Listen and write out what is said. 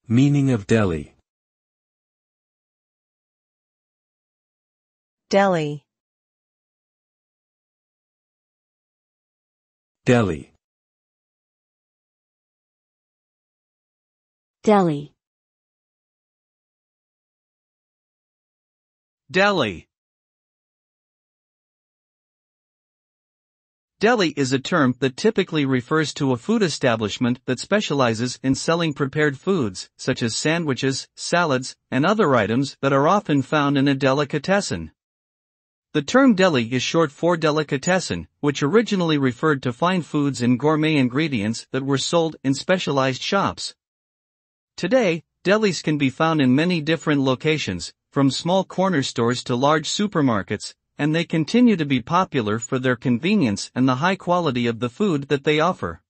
Meaning of deli. Deli. Deli. Deli. Deli. Deli is a term that typically refers to a food establishment that specializes in selling prepared foods, such as sandwiches, salads, and other items that are often found in a delicatessen. The term deli is short for delicatessen, which originally referred to fine foods and gourmet ingredients that were sold in specialized shops. Today, delis can be found in many different locations, from small corner stores to large supermarkets, and they continue to be popular for their convenience and the high quality of the food that they offer.